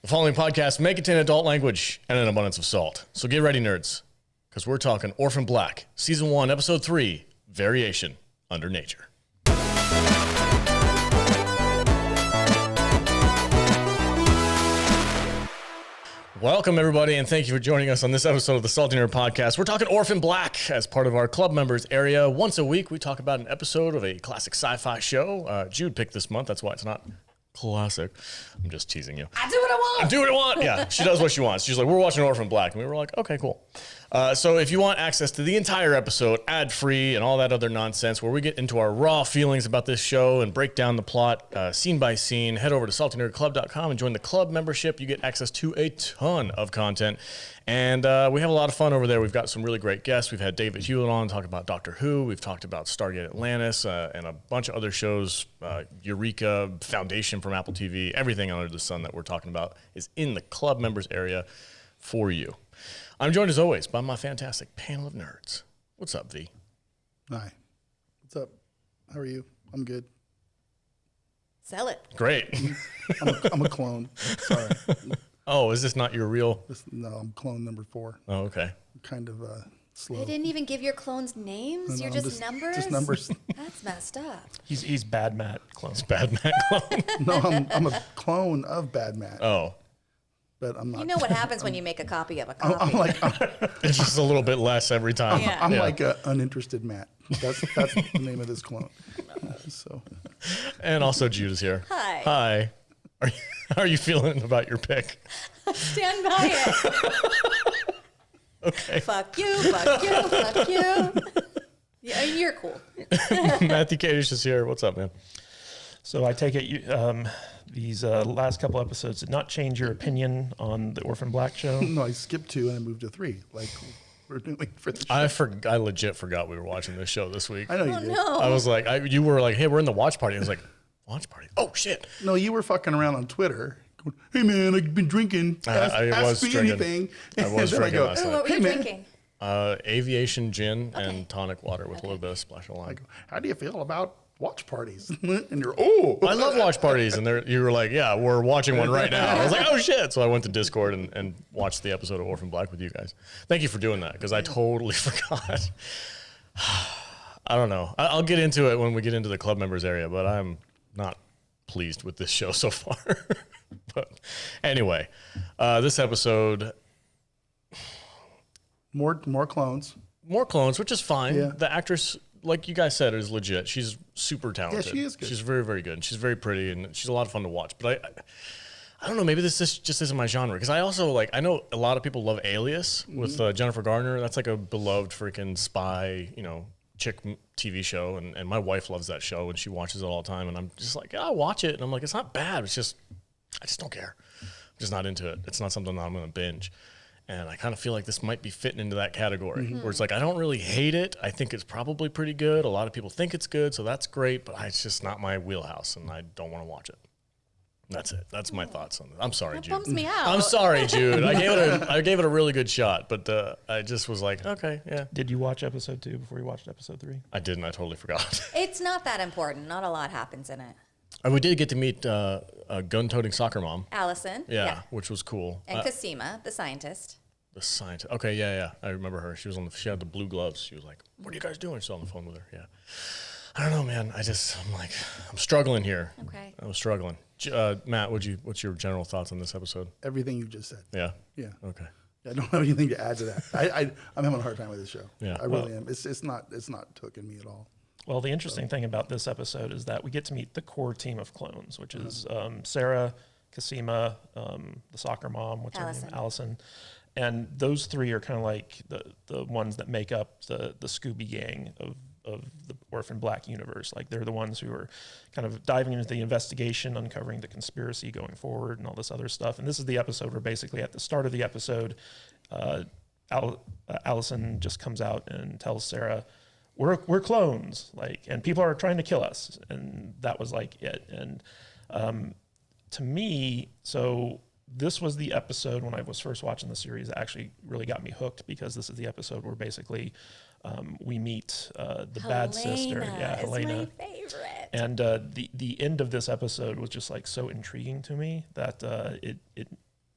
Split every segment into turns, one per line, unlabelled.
The following podcast may contain adult language and an abundance of salt. So get ready, nerds, because we're talking Orphan Black, Season 1, Episode 3, Variation Under Nature. Welcome, everybody, and thank you for joining us on this episode of the Salty Nerd Podcast. We're talking Orphan Black as part of our club members area. Once a week, we talk about an episode of a classic sci-fi show. Jude picked this month. That's why it's not classic. I'm just teasing you.
I do what I want.
I do what I want. Yeah, she does what she wants. She's like, we're watching Orphan Black. And we were like, okay, cool. So if you want access to the entire episode, ad-free and all that other nonsense, where we get into our raw feelings about this show and break down the plot scene by scene, head over to saltynerdclub.com and join the club membership. You get access to a ton of content. And we have a lot of fun over there. We've got some really great guests. We've had David Hewlett on talk about Doctor Who. We've talked about Stargate Atlantis and a bunch of other shows, Eureka, Foundation from Apple TV. Everything under the sun that we're talking about is in the club members area for you. I'm joined, as always, by my fantastic panel of nerds. What's up, V?
Hi. What's up? How are you? I'm good.
Sell it.
Great.
I'm a clone. Sorry.
Oh, is this not your real?
No, I'm clone number 4.
Oh, okay.
Kind of slow.
They didn't even give your clones names?
No,
You're just numbers?
Just numbers.
That's messed up.
He's Bad Matt clone.
It's Bad Matt clone.
No, I'm a clone of Bad Matt.
Oh.
But I'm not.
You know what happens when you make a copy of a copy.
I'm like
It's just a little bit less every time.
Yeah.
I'm like a uninterested Matt. That's the name of this clone. So.
And also Jude is here.
Hi.
Hi. How are you feeling about your pick?
Stand by it.
Okay.
Fuck you, fuck you, fuck you. Yeah, you're cool.
Matthew Kadish is here. What's up, man?
So I take it these last couple episodes did not change your opinion on the Orphan Black show?
No, I skipped 2 and I moved to 3. Like we're doing for the show.
I legit forgot we were watching this show this week.
I know you
Oh,
did.
no.
I was like, you were like, hey, we're in the watch party. I was like, watch party? Oh, shit.
No, you were fucking around on Twitter. Going, hey man, I've been drinking.
I was
me
drinking.
anything.
I was
And then
drinking last
Ooh,
night.
what were
Hey,
you
man.
drinking?
Aviation gin and tonic water with a little bit of splash of lime.
How do you feel about watch parties? And you're,
I love watch parties, and you were like, yeah, we're watching one right now. I was like, oh shit. So I went to Discord and watched the episode of Orphan Black with you guys. Thank you for doing that, because I totally forgot. I don't know. I'll get into it when we get into the club members area, but I'm not pleased with this show so far. But anyway, this episode,
more clones.
more clones, which is fine.
Yeah.
The actress, like you guys said, is legit. She's super talented.
Yeah, she is good.
She's very, very good. She's very pretty, and she's a lot of fun to watch. But I don't know. Maybe this just isn't my genre, because I also I know a lot of people love Alias with Jennifer Garner. That's like a beloved freaking spy, chick TV show, and my wife loves that show and she watches it all the time. And I'm just like, yeah, I'll watch it, and I'm like, it's not bad. It's just I just don't care. I'm just not into it. It's not something that I'm going to binge. And I kind of feel like this might be fitting into that category where it's like, I don't really hate it. I think it's probably pretty good. A lot of people think it's good, so that's great, but it's just not my wheelhouse, and I don't want to watch it. That's it. That's my thoughts on it. I'm sorry,
That
Jude.
bums me out.
I'm sorry, Jude. I gave it a really good shot, but I just was like, okay, yeah.
Did you watch episode 2 before you watched episode 3?
I didn't. I totally forgot.
It's not that important. Not a lot happens in it.
And we did get to meet a gun-toting soccer mom.
Allison.
Yeah, which was cool.
And Cosima, the scientist.
The scientist. Okay, yeah. I remember her. She had the blue gloves. She was like, what are you guys doing? She's on the phone with her. Yeah. I don't know, man. I'm struggling here.
Okay.
I'm struggling. Matt, what's your general thoughts on this episode?
Everything you just said.
Yeah.
Yeah.
Okay.
I don't have anything to add to that. I'm having a hard time with this show.
Yeah.
I really am. It's not hooking me at all.
Well, the interesting thing about this episode is that we get to meet the core team of clones, which is Sarah, Cosima, the soccer mom, what's her name? Allison. And those 3 are kind of like the ones that make up the Scooby gang of the Orphan Black universe. Like, they're the ones who are kind of diving into the investigation, uncovering the conspiracy going forward and all this other stuff. And this is the episode where basically at the start of the episode, Allison just comes out and tells Sarah, we're clones, and people are trying to kill us. And that was like it. And to me, so this was the episode when I was first watching the series that actually really got me hooked, because this is the episode where basically we meet the bad sister. Yeah, Helena.
Is my favorite.
And the end of this episode was just like so intriguing to me that it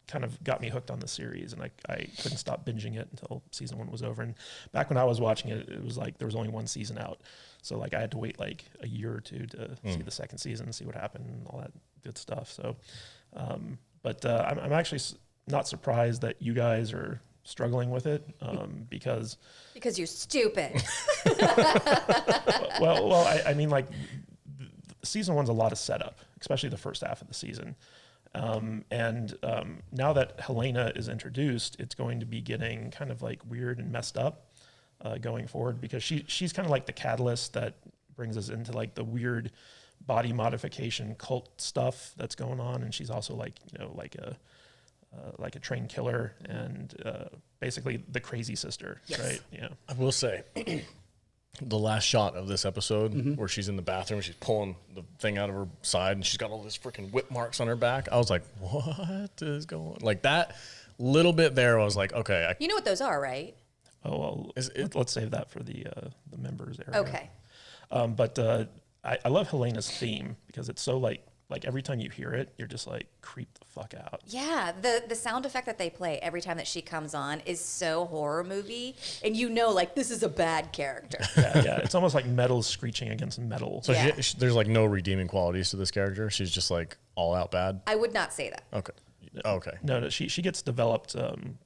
kind of got me hooked on the series, and I couldn't stop binging it until season 1 was over. And back when I was watching it, it was like there was only 1 season out, so like I had to wait like a year or 2 to see the second season and see what happened and all that good stuff. So, but I'm actually not surprised that you guys are struggling with it because
you're stupid.
well, I mean, like season 1's a lot of setup, especially the first half of the season. And now that Helena is introduced, it's going to be getting kind of like weird and messed up going forward, because she's kind of like the catalyst that brings us into like the weird body modification cult stuff that's going on. And she's also like, you know, like a trained killer and basically the crazy sister, right? Yeah.
I will say, the last shot of this episode where she's in the bathroom, she's pulling the thing out of her side and she's got all this freaking whip marks on her back. I was like, what is going on? Like that little bit there, I was like, okay.
You know what those are, right?
Oh, well, let's save that for the members area.
Okay.
But I love Helena's theme because it's so like every time you hear it, you're just like creep the fuck out.
Yeah, the sound effect that they play every time that she comes on is so horror movie, and you know, like this is a bad character.
Yeah, it's almost like metal screeching against metal.
So
Yeah.
there's like no redeeming qualities to this character. She's just like all out bad.
I would not say that.
Okay. Okay.
No, she gets developed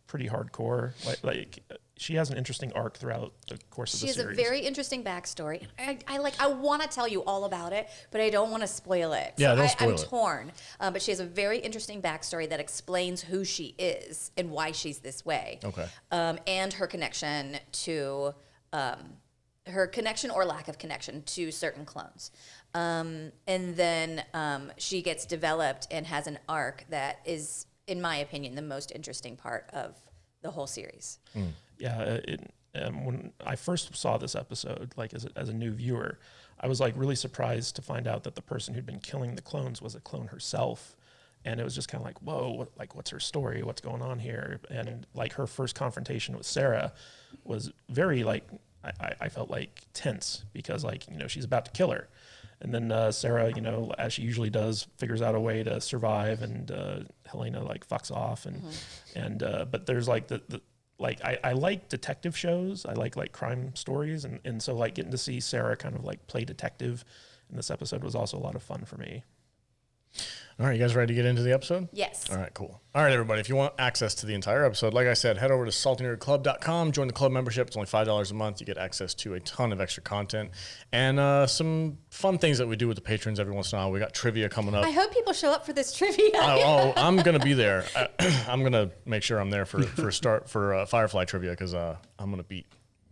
pretty hardcore. Like she has an interesting arc throughout the course of the series.
She has a very interesting backstory. I want to tell you all about it, but I don't want to spoil it.
Yeah, don't spoil
I'm
it.
torn. But she has a very interesting backstory that explains who she is and why she's this way.
Okay.
And her connection to her connection or lack of connection to certain clones. And then she gets developed and has an arc that is, in my opinion, the most interesting part of the whole series.
Yeah, when I first saw this episode, like as a new viewer, I was like really surprised to find out that the person who'd been killing the clones was a clone herself. And it was just kind of like, whoa, what's her story? What's going on here? And like her first confrontation with Sarah was very like, I felt like tense because like, you know, she's about to kill her. And then Sarah, you know, as she usually does, figures out a way to survive, and Helena like fucks off. And but there's like I like detective shows. I like crime stories. And so like getting to see Sarah kind of like play detective in this episode was also a lot of fun for me.
All right, you guys ready to get into the episode?
Yes.
All right, cool. All right, everybody, if you want access to the entire episode, like I said, head over to saltynerdclub.com, join the club membership. It's only $5 a month. You get access to a ton of extra content and some fun things that we do with the patrons every once in a while. We got trivia coming up.
I hope people show up for this trivia.
I'm going to be there. I'm going to make sure I'm there for Firefly trivia because I'm going to beat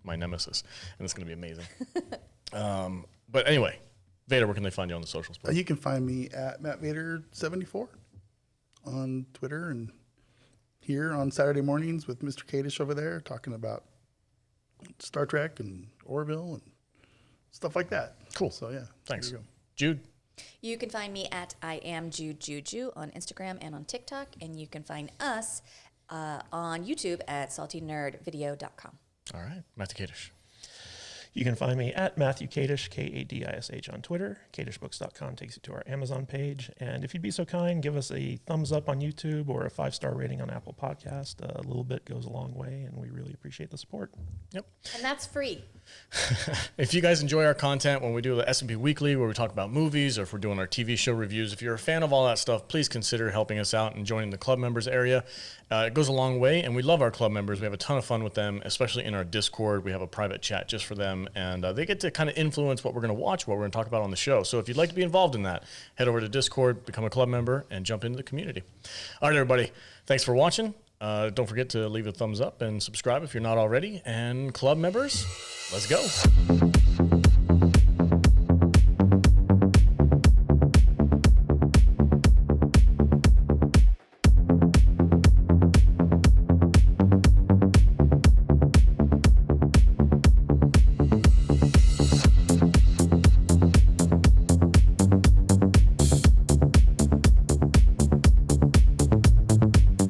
my nemesis, and it's going to be amazing. But anyway, Vader, where can they find you on the socials? Bro?
You can find me at MattVader74 on Twitter and here on Saturday mornings with Mr. Kadish over there talking about Star Trek and Orville and stuff like that.
Cool.
So, yeah.
Thanks.
There you go.
Jude?
You can find me at I am Juju on Instagram and on TikTok, and you can find us on YouTube at saltynerdvideo.com.
All right. Matthew Kadish.
You can find me at Matthew Kadish, Kadish on Twitter. KadishBooks.com takes you to our Amazon page. And if you'd be so kind, give us a thumbs up on YouTube or a 5-star rating on Apple Podcast. A little bit goes a long way, and we really appreciate the support.
Yep.
And that's free.
If you guys enjoy our content when we do the S&P Weekly, where we talk about movies, or if we're doing our TV show reviews, if you're a fan of all that stuff, please consider helping us out and joining the club members area. It goes a long way, and we love our club members. We have a ton of fun with them, especially in our Discord. We have a private chat just for them, and they get to kind of influence what we're going to watch, what we're going to talk about on the show. So if you'd like to be involved in that, head over to Discord, become a club member, and jump into the community. All right, everybody. Thanks for watching. Don't forget to leave a thumbs up and subscribe if you're not already. And club members, let's go.